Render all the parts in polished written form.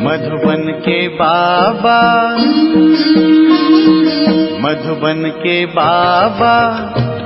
मधुबन के बाबा, मधुबन के बाबा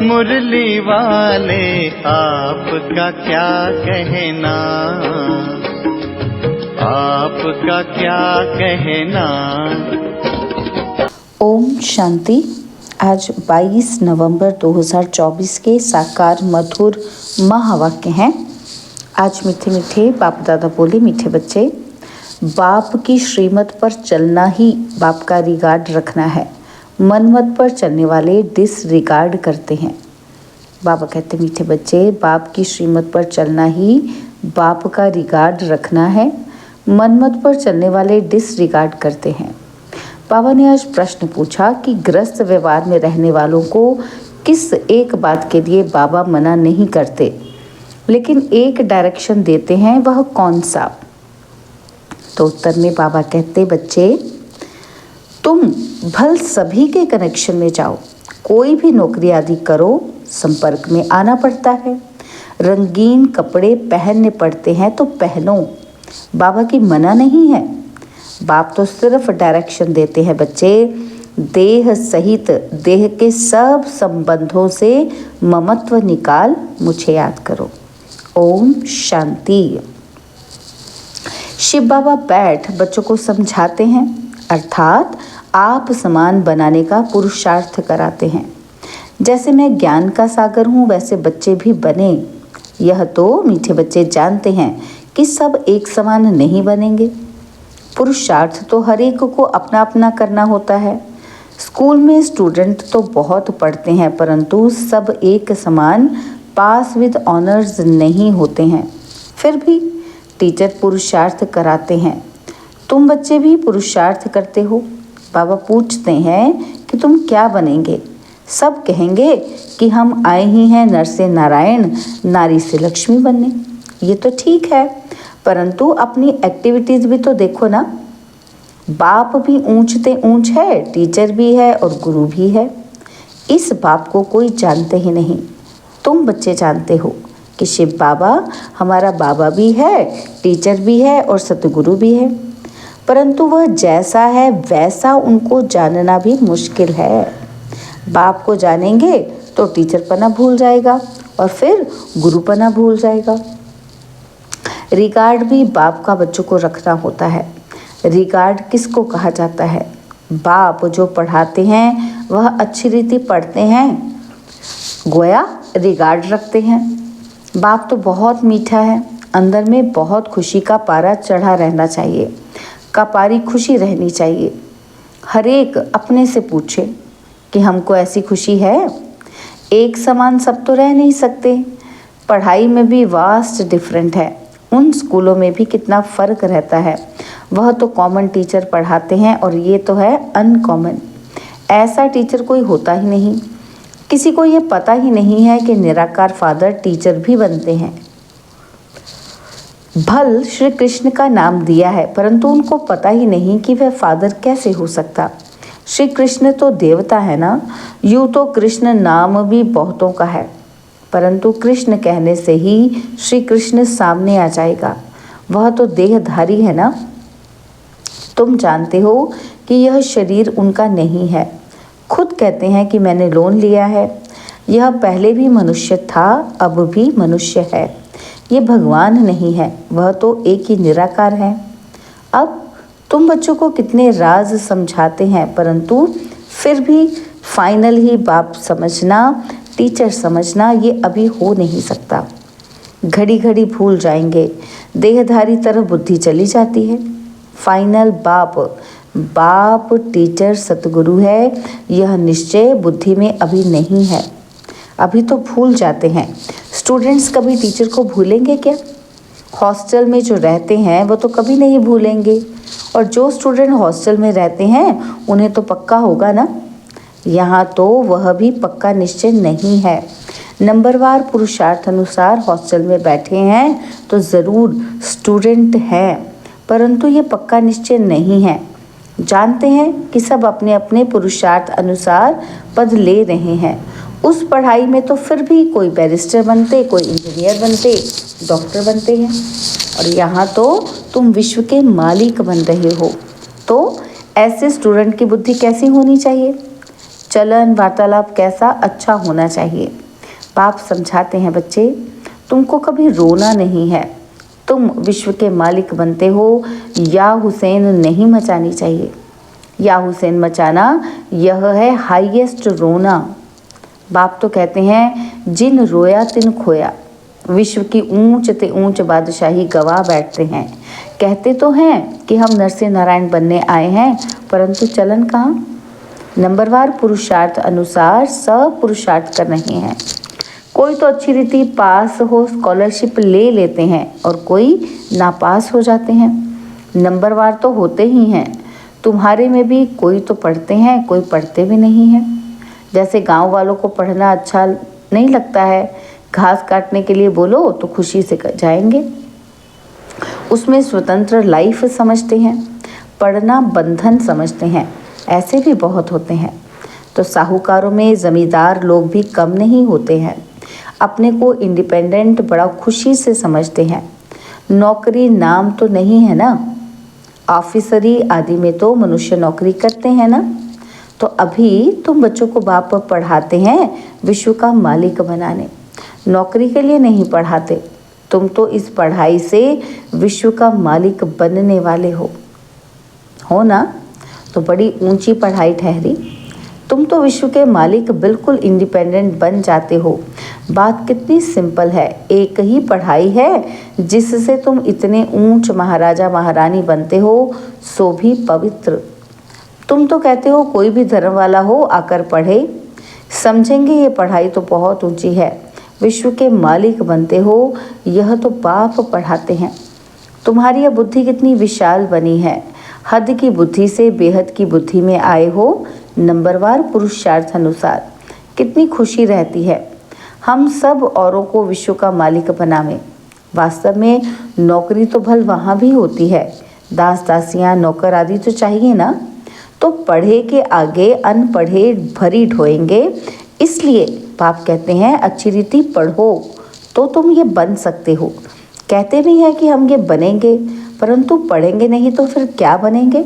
मुरली वाले, आपका क्या कहना, आपका क्या कहना। ओम शांति। आज 22 नवंबर 2024 के साकार मधुर महावाक्य हैं। आज मीठे मीठे बाप दादा बोले, मीठे बच्चे, बाप की श्रीमत पर चलना ही बाप का रिगार्ड रखना है। मनमत पर चलने वाले डिसरिगार्ड करते हैं। बाबा कहते, मीठे बच्चे, बाप की श्रीमत पर चलना ही बाप का रिगार्ड रखना है। मनमत पर चलने वाले डिसरिगार्ड करते हैं। बाबा ने आज प्रश्न पूछा कि ग्रस्त व्यवहार में रहने वालों को किस एक बात के लिए बाबा मना नहीं करते, लेकिन एक डायरेक्शन देते हैं, वह कौन सा? तो उत्तर में बाबा कहते, बच्चे, तुम भल सभी के कनेक्शन में जाओ, कोई भी नौकरी आदि करो, संपर्क में आना पड़ता है। रंगीन कपड़े पहनने पड़ते हैं तो पहनो, बाबा की मना नहीं है। बाप तो सिर्फ डायरेक्शन देते हैं, बच्चे। देह सहित देह के सब संबंधों से ममत्व निकाल मुझे याद करो। ओम शांति। शिव बाबा बैठ बच्चों को समझाते हैं, अर्थात आप समान बनाने का पुरुषार्थ कराते हैं। जैसे मैं ज्ञान का सागर हूँ, वैसे बच्चे भी बने। यह तो मीठे बच्चे जानते हैं कि सब एक समान नहीं बनेंगे। पुरुषार्थ तो हर एक को अपना अपना करना होता है। स्कूल में स्टूडेंट तो बहुत पढ़ते हैं, परंतु सब एक समान पास विद ऑनर्स नहीं होते हैं। फिर भी टीचर पुरुषार्थ कराते हैं। तुम बच्चे भी पुरुषार्थ करते हो। बाबा पूछते हैं कि तुम क्या बनेंगे? सब कहेंगे कि हम आए ही हैं नर से नारायण, नारी से लक्ष्मी बनने। ये तो ठीक है, परंतु अपनी एक्टिविटीज़ भी तो देखो ना। बाप भी ऊंचते ऊंच है, टीचर भी है और गुरु भी है। इस बाप को कोई जानते ही नहीं। तुम बच्चे जानते हो कि शिव बाबा हमारा बाबा भी है, टीचर भी है और सतगुरु भी है, परंतु वह जैसा है वैसा उनको जानना भी मुश्किल है। बाप को जानेंगे तो टीचरपना भूल जाएगा और फिर गुरुपना भूल जाएगा। रिगार्ड भी बाप का बच्चों को रखना होता है। रिगार्ड किसको कहा जाता है? बाप जो पढ़ाते हैं वह अच्छी रीति पढ़ते हैं, गोया रिगार्ड रखते हैं। बाप तो बहुत मीठा है, अंदर में बहुत खुशी का पारा चढ़ा रहना चाहिए, कपारी खुशी रहनी चाहिए। हर एक अपने से पूछे कि हमको ऐसी खुशी है? एक समान सब तो रह नहीं सकते। पढ़ाई में भी वास्ट डिफरेंट है। उन स्कूलों में भी कितना फ़र्क रहता है। वह तो कॉमन टीचर पढ़ाते हैं और ये तो है अनकॉमन। ऐसा टीचर कोई होता ही नहीं। किसी को ये पता ही नहीं है कि निराकार फादर टीचर भी बनते हैं। भल श्री कृष्ण का नाम दिया है, परंतु उनको पता ही नहीं कि वह फादर कैसे हो सकता। श्री कृष्ण तो देवता है ना। यूँ तो कृष्ण नाम भी बहुतों का है, परंतु कृष्ण कहने से ही श्री कृष्ण सामने आ जाएगा। वह तो देहधारी है ना। तुम जानते हो कि यह शरीर उनका नहीं है। खुद कहते हैं कि मैंने लोन लिया है। यह पहले भी मनुष्य था, अब भी मनुष्य है। ये भगवान नहीं है, वह तो एक ही निराकार है। अब तुम बच्चों को कितने राज समझाते हैं, परंतु फिर भी फाइनल ही बाप समझना, टीचर समझना, ये अभी हो नहीं सकता। घड़ी घड़ी भूल जाएंगे, देहधारी तरफ बुद्धि चली जाती है। फाइनल बाप टीचर सतगुरु है, यह निश्चय बुद्धि में अभी नहीं है। अभी तो भूल जाते हैं। स्टूडेंट्स कभी टीचर को भूलेंगे क्या? हॉस्टल में जो रहते हैं वो तो कभी नहीं भूलेंगे, और जो स्टूडेंट हॉस्टल में रहते हैं उन्हें तो पक्का होगा ना। यहाँ तो वह भी पक्का निश्चय नहीं है। नंबरवार पुरुषार्थ अनुसार हॉस्टल में बैठे हैं तो ज़रूर स्टूडेंट हैं, परंतु ये पक्का निश्चय नहीं है। जानते हैं कि सब अपने अपने पुरुषार्थ अनुसार पद ले रहे हैं। उस पढ़ाई में तो फिर भी कोई बैरिस्टर बनते, कोई इंजीनियर बनते, डॉक्टर बनते हैं। और यहाँ तो तुम विश्व के मालिक बन रहे हो। तो ऐसे स्टूडेंट की बुद्धि कैसी होनी चाहिए? चलन वार्तालाप कैसा अच्छा होना चाहिए। बाप समझाते हैं, बच्चे तुमको कभी रोना नहीं है, तुम विश्व के मालिक बनते हो। या हुसैन नहीं मचानी चाहिए। या हुसैन मचाना यह है हाईएस्ट रोना। बाप तो कहते हैं जिन रोया तिन खोया। विश्व की ऊंच ते ऊंच बादशाही गवा बैठते हैं। कहते तो हैं कि हम नरसिंह नारायण बनने आए हैं, परंतु चलन कहाँ? नंबरवार पुरुषार्थ अनुसार सब पुरुषार्थ कर रहे हैं। कोई तो अच्छी रीति पास हो स्कॉलरशिप ले लेते हैं और कोई नापास हो जाते हैं। नंबरवार तो होते ही हैं। तुम्हारे में भी कोई तो पढ़ते हैं, कोई पढ़ते भी नहीं हैं। जैसे गांव वालों को पढ़ना अच्छा नहीं लगता है, घास काटने के लिए बोलो तो खुशी से जाएंगे, उसमें स्वतंत्र लाइफ समझते हैं। पढ़ना बंधन समझते हैं, ऐसे भी बहुत होते हैं। तो साहूकारों में जमींदार लोग भी कम नहीं होते हैं। अपने को इंडिपेंडेंट बड़ा खुशी से समझते हैं। नौकरी नाम तो नहीं है ना, ऑफिसरी आदि में तो मनुष्य नौकरी करते हैं ना। तो अभी तुम बच्चों को बाप पढ़ाते हैं विश्व का मालिक बनाने, नौकरी के लिए नहीं पढ़ाते। तुम तो इस पढ़ाई से विश्व का मालिक बनने वाले हो ना। तो बड़ी ऊंची पढ़ाई ठहरी। तुम तो विश्व के मालिक बिल्कुल इंडिपेंडेंट बन जाते हो। बात कितनी सिंपल है, एक ही पढ़ाई है जिससे तुम इतने ऊंच महाराजा महारानी बनते हो, सो भी पवित्र। तुम तो कहते हो कोई भी धर्म वाला हो आकर पढ़े, समझेंगे ये पढ़ाई तो बहुत ऊंची है, विश्व के मालिक बनते हो, यह तो बाप पढ़ाते हैं। तुम्हारी यह बुद्धि कितनी विशाल बनी है, हद की बुद्धि से बेहद की बुद्धि में आए हो। नंबरवार पुरुषार्थ अनुसार कितनी खुशी रहती है। हम सब औरों को विश्व का मालिक बनावें। वास्तव में नौकरी तो भल वहाँ भी होती है, दास दासियाँ नौकर आदि तो चाहिए ना। तो पढ़े के आगे अनपढ़े भरी ढोएंगे, इसलिए बाप कहते हैं अच्छी रीति पढ़ो तो तुम ये बन सकते हो। कहते भी हैं कि हम ये बनेंगे, परंतु पढ़ेंगे नहीं तो फिर क्या बनेंगे?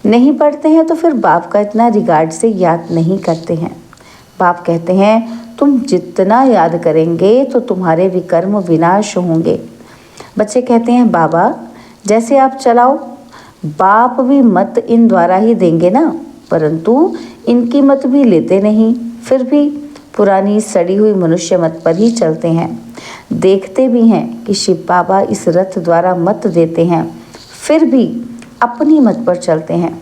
नहीं पढ़ते हैं तो फिर बाप का इतना रिगार्ड से याद नहीं करते हैं। बाप कहते हैं तुम जितना याद करेंगे तो तुम्हारे विकर्म विनाश होंगे। बच्चे कहते हैं बाबा जैसे आप चलाओ, बाप भी मत इन द्वारा ही देंगे ना, परंतु इनकी मत भी लेते नहीं, फिर भी पुरानी सड़ी हुई मनुष्य मत पर ही चलते हैं। देखते भी हैं कि शिव बाबा इस रथ द्वारा मत देते हैं, फिर भी अपनी मत पर चलते हैं।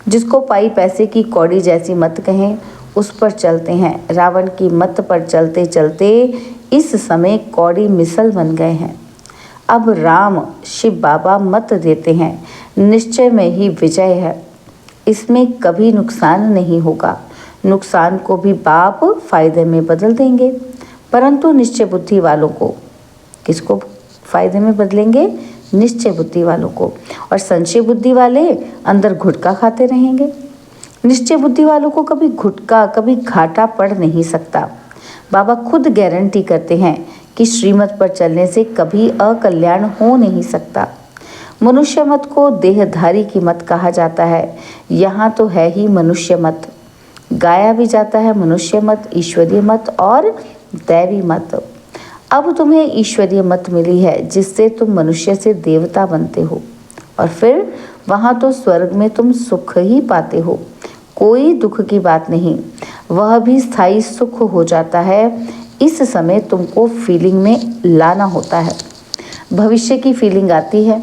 जिसको पाई पैसे की कौड़ी जैसी मत कहें, उस पर चलते हैं। रावण की मत पर चलते चलते इस समय कौड़ी मिसल बन गए हैं। अब राम शिव बाबा मत देते हैं, निश्चय में ही विजय है, इसमें कभी नुकसान नहीं होगा। नुकसान को भी बाप फायदे में बदल देंगे, परंतु निश्चय बुद्धि वालों को, किसको फायदे में बदलेंगे? निश्चय बुद्धि वालों को। और संशय बुद्धि वाले अंदर घुटका खाते रहेंगे। निश्चय बुद्धि वालों को कभी घुटका कभी घाटा पड़ नहीं सकता। बाबा खुद गारंटी करते हैं कि श्रीमत पर चलने से कभी अकल्याण हो नहीं सकता। मनुष्य मत को देहधारी की मत कहा जाता है, यहाँ तो है ही मनुष्य मत। गाया भी जाता है मनुष्य मत, ईश्वरीय मत और दैवी मत। अब तुम्हें ईश्वरीय मत मिली है जिससे तुम मनुष्य से देवता बनते हो, और फिर वहाँ तो स्वर्ग में तुम सुख ही पाते हो। कोई दुख की बात नहीं, वह भी स्थायी सुख हो जाता है। इस समय तुमको फीलिंग में लाना होता है, भविष्य की फीलिंग आती है।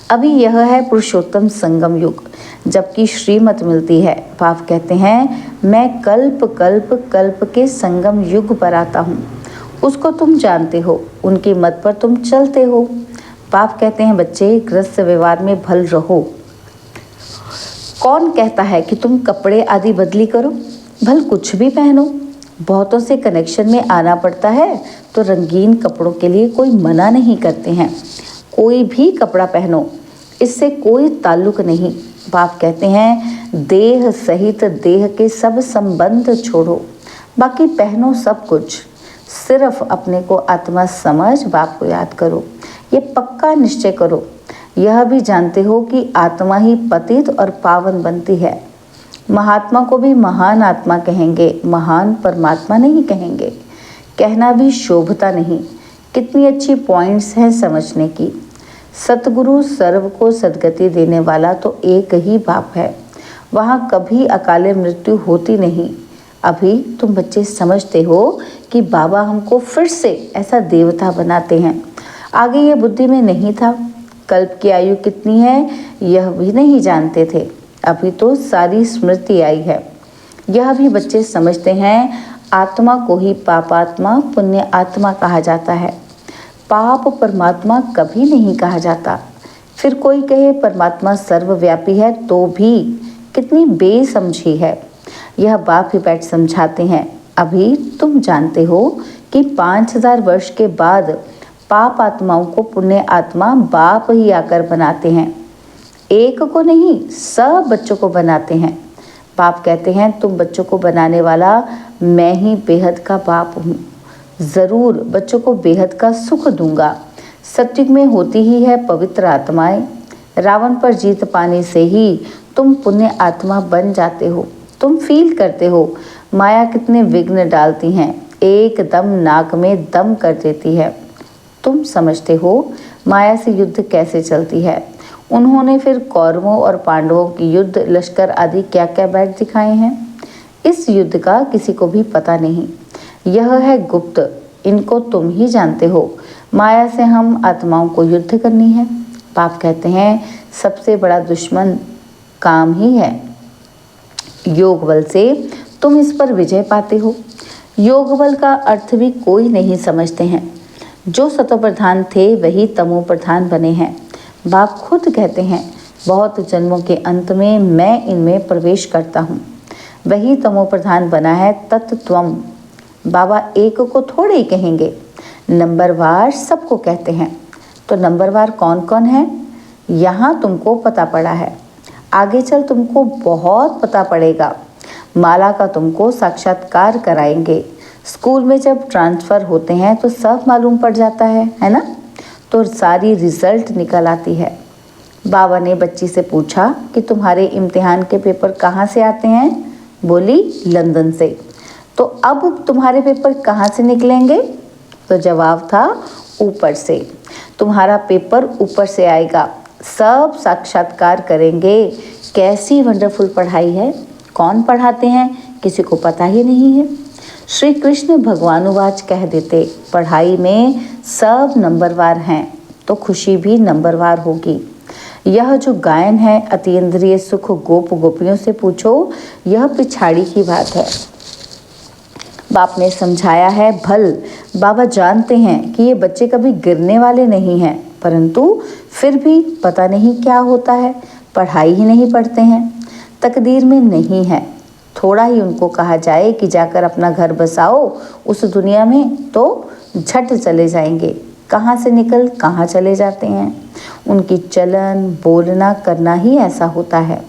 अभी यह है पुरुषोत्तम संगम युग, जबकि श्रीमत मिलती है। बाप कहते हैं मैं कल्प कल्प कल्प के संगम युग पर आता हूँ, उसको तुम जानते हो, उनकी मत पर तुम चलते हो। बाप कहते हैं बच्चे गृहस्थ व्यवहार में भल रहो। कौन कहता है कि तुम कपड़े आदि बदली करो, भल कुछ भी पहनो। बहुतों से कनेक्शन में आना पड़ता है तो रंगीन कपड़ों के लिए कोई मना नहीं करते हैं। कोई भी कपड़ा पहनो, इससे कोई ताल्लुक नहीं। बाप कहते हैं देह सहित देह के सब संबंध छोड़ो, बाकी पहनो सब कुछ, सिर्फ अपने को आत्मा समझ बाप को याद करो। ये पक्का निश्चय करो। यह भी जानते हो कि आत्मा ही पतित और पावन बनती है। महात्मा को भी महान आत्मा कहेंगे, महान परमात्मा नहीं कहेंगे। कहना भी शोभता नहीं। कितनी अच्छी पॉइंट्स हैं समझने की। सतगुरु सर्व को सद्गति देने वाला तो एक ही बाप है। वहाँ कभी अकाले मृत्यु होती नहीं। अभी तुम बच्चे समझते हो कि बाबा हमको फिर से ऐसा देवता बनाते हैं। आगे ये बुद्धि में नहीं था। कल्प की आयु कितनी है यह भी नहीं जानते थे। अभी तो सारी स्मृति आई है। यह भी बच्चे समझते हैं। आत्मा को ही पापात्मा पुण्य आत्मा कहा जाता है। पाप परमात्मा कभी नहीं कहा जाता। फिर कोई कहे परमात्मा सर्वव्यापी है तो भी कितनी बेसमझी है। यह बाप ही बैठ समझाते हैं। अभी तुम जानते हो कि 5000 वर्ष के बाद पाप आत्माओं को पुण्य आत्मा बाप ही आकर बनाते हैं। एक को नहीं, सब बच्चों को बनाते हैं। बाप कहते हैं तुम बच्चों को बनाने वाला मैं ही बेहद का बाप हूँ। ज़रूर बच्चों को बेहद का सुख दूंगा। सत्युग में होती ही है पवित्र आत्माएं। रावण पर जीत पाने से ही तुम पुण्य आत्मा बन जाते हो। तुम फील करते हो माया कितने विघ्न डालती हैं, एकदम नाक में दम कर देती है। तुम समझते हो माया से युद्ध कैसे चलती है। उन्होंने फिर कौरवों और पांडवों की युद्ध लश्कर आदि क्या क्या बैठ दिखाए हैं। इस युद्ध का किसी को भी पता नहीं। यह है गुप्त, इनको तुम ही जानते हो। माया से हम आत्माओं को युद्ध करनी है। बाप कहते हैं सबसे बड़ा दुश्मन काम ही है। योग बल से तुम इस पर विजय पाते हो। योग बल का अर्थ भी कोई नहीं समझते हैं। जो सतो प्रधान थे वही तमो प्रधान बने हैं। बाप खुद कहते हैं बहुत जन्मों के अंत में मैं इनमें प्रवेश करता हूँ। वही तमो प्रधान बना है तत्त्वम। बाबा एक को थोड़े ही कहेंगे, नंबरवार सबको कहते हैं। तो नंबरवार कौन कौन है यहाँ तुमको पता पड़ा है। आगे चल तुमको बहुत पता पड़ेगा। माला का तुमको साक्षात्कार कराएंगे। स्कूल में जब ट्रांसफ़र होते हैं तो सब मालूम पड़ जाता है ना। तो सारी रिजल्ट निकल आती है। बाबा ने बच्ची से पूछा कि तुम्हारे इम्तिहान के पेपर कहाँ से आते हैं। बोली लंदन से। तो अब तुम्हारे पेपर कहाँ से निकलेंगे। तो जवाब था ऊपर से। तुम्हारा पेपर ऊपर से आएगा। सब साक्षात्कार करेंगे। कैसी वंडरफुल पढ़ाई है। कौन पढ़ाते हैं किसी को पता ही नहीं है। श्री कृष्ण भगवानुवाच कह देते पढ़ाई में सब नंबरवार हैं तो खुशी भी नंबरवार होगी। यह जो गायन है अतीन्द्रिय सुख गोप गोपियों से पूछो, यह पिछाड़ी की बात है। बाप ने समझाया है भल। बाबा जानते हैं कि ये बच्चे कभी गिरने वाले नहीं हैं, परंतु फिर भी पता नहीं क्या होता है, पढ़ाई ही नहीं पढ़ते हैं। तकदीर में नहीं है। थोड़ा ही उनको कहा जाए कि जाकर अपना घर बसाओ उस दुनिया में तो झट चले जाएंगे। कहाँ से निकल कहाँ चले जाते हैं। उनकी चलन बोलना करना ही ऐसा होता है।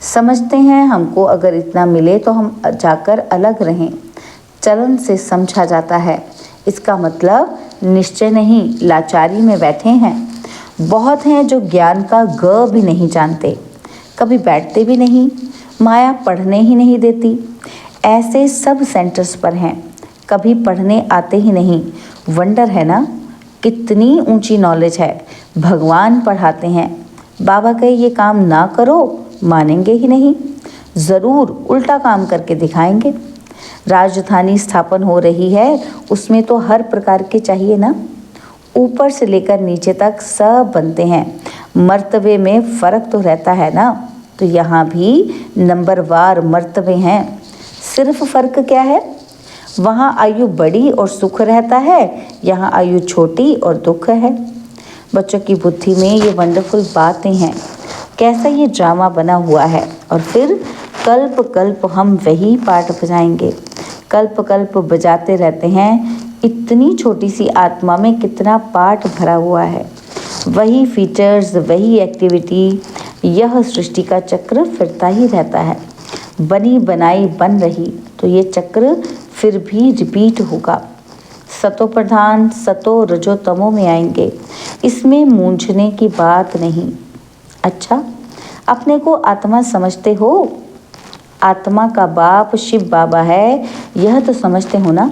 समझते हैं हमको अगर इतना मिले तो हम जाकर अलग रहें। चलन से समझा जाता है। इसका मतलब निश्चय नहीं, लाचारी में बैठे हैं। बहुत हैं जो ज्ञान का ग भी नहीं जानते, कभी बैठते भी नहीं, माया पढ़ने ही नहीं देती। ऐसे सब सेंटर्स पर हैं, कभी पढ़ने आते ही नहीं। वंडर है ना, कितनी ऊंची नॉलेज है। भगवान पढ़ाते हैं। बाबा कहे ये काम ना करो, मानेंगे ही नहीं, ज़रूर उल्टा काम करके दिखाएंगे। राजधानी स्थापन हो रही है, उसमें तो हर प्रकार के चाहिए ना। ऊपर से लेकर नीचे तक सब बनते हैं। मर्तबे में फ़र्क तो रहता है ना। तो यहाँ भी नंबरवार मर्तबे हैं। सिर्फ फ़र्क क्या है, वहाँ आयु बड़ी और सुख रहता है, यहाँ आयु छोटी और दुख है। बच्चों की बुद्धि में ये वंडरफुल बातें हैं। कैसा ये ड्रामा बना हुआ है। और फिर कल्प कल्प हम वही पाठ बजाएंगे। कल्प कल्प बजाते रहते हैं। इतनी छोटी सी आत्मा में कितना पाठ भरा हुआ है। वही फीचर्स, वही एक्टिविटी, यह सृष्टि का चक्र फिरता ही रहता है। बनी बनाई बन रही तो ये चक्र फिर भी रिपीट होगा। सतो प्रधान सतो रजो तमो में आएंगे, इसमें मूंझने की बात नहीं। अच्छा, अपने को आत्मा समझते हो? आत्मा का बाप शिव बाबा है, यह तो समझते हो ना।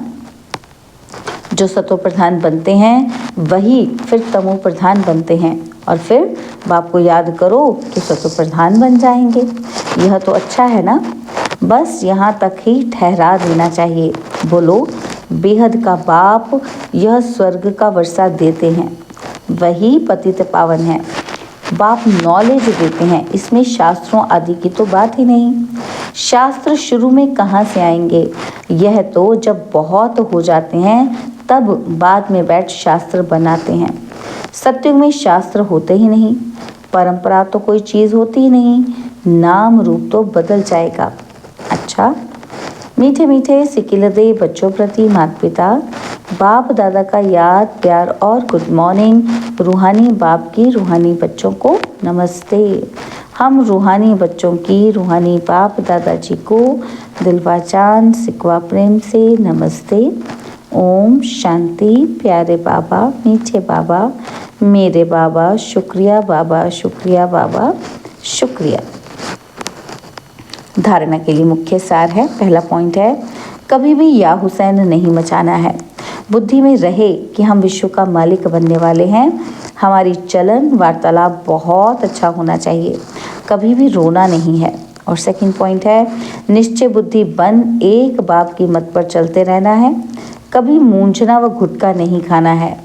जो सतो प्रधान बनते हैं वही फिर तमो प्रधान बनते हैं, और फिर बाप को याद करो तो सतो प्रधान बन जाएंगे। यह तो अच्छा है ना। बस यहाँ तक ही ठहरा देना चाहिए। बोलो, बेहद का बाप यह स्वर्ग का वर्षा देते हैं, वही पतित पावन है। बाप नॉलेज देते हैं, इसमें शास्त्रों आदि की तो बात ही नहीं। शास्त्र शुरू में कहाँ से आएंगे? यह तो जब बहुत हो जाते हैं तब बाद में बैठ शास्त्र बनाते हैं। सत्युग में शास्त्र होते ही नहीं, परंपरा तो कोई चीज़ होती ही नहीं, नाम रूप तो बदल जाएगा। अच्छा, मीठे मीठे सिकिलदे बच्चों प्रति माता पिता बाप दादा का याद प्यार और गुड मॉर्निंग। रूहानी बाप की रूहानी बच्चों को नमस्ते। हम रूहानी बच्चों की रूहानी बाप दादाजी को दिलवाचान सिकवा प्रेम से नमस्ते। ओम शांति। प्यारे बाबा, मीठे बाबा, मेरे बाबा, शुक्रिया बाबा, शुक्रिया बाबा, शुक्रिया। धारणा के लिए मुख्य सार है। पहला पॉइंट है, कभी भी या हुसैन नहीं मचाना है। बुद्धि में रहे कि हम विश्व का मालिक बनने वाले हैं। हमारी चलन वार्तालाप बहुत अच्छा होना चाहिए, कभी भी रोना नहीं है। और सेकंड पॉइंट है, निश्चय बुद्धि बन एक बाप की मत पर चलते रहना है। कभी मूंझना व घुटका नहीं खाना है।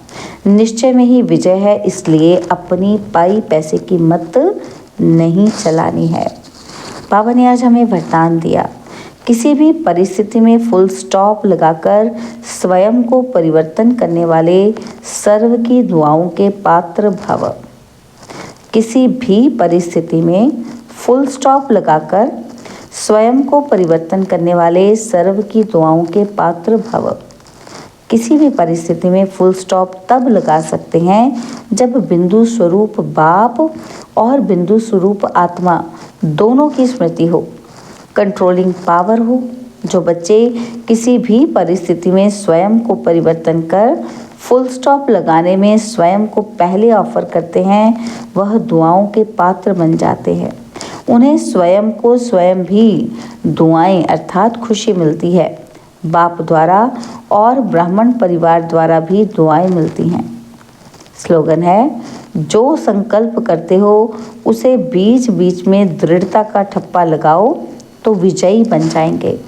निश्चय में ही विजय है, इसलिए अपनी पाई पैसे की मत नहीं चलानी है। बाबा ने आज हमें वरदान दिया, किसी भी परिस्थिति में फुल स्टॉप लगाकर स्वयं को परिवर्तन करने वाले सर्व की दुआओं के पात्र भव। किसी भी परिस्थिति में फुल स्टॉप लगाकर स्वयं को परिवर्तन करने वाले सर्व की दुआओं के पात्र भव। किसी भी परिस्थिति में फुल स्टॉप तब लगा सकते हैं जब बिंदु स्वरूप बाप और बिंदु स्वरूप आत्मा दोनों की स्मृति हो, कंट्रोलिंग पावर हो। जो बच्चे किसी भी परिस्थिति में स्वयं को परिवर्तन कर फुल स्टॉप लगाने में स्वयं को पहले ऑफर करते हैं, वह दुआओं के पात्र बन जाते हैं। उन्हें स्वयं को स्वयं भी दुआएं अर्थात खुशी मिलती है। बाप द्वारा और ब्राह्मण परिवार द्वारा भी दुआएं मिलती हैं। स्लोगन है, जो संकल्प करते हो उसे बीच बीच में दृढ़ता का ठप्पा लगाओ तो विजयी बन जाएंगे।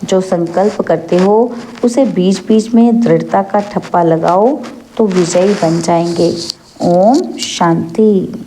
जो संकल्प करते हो उसे बीच बीच में दृढ़ता का ठप्पा लगाओ तो विजयी बन जाएंगे। ओम शांति।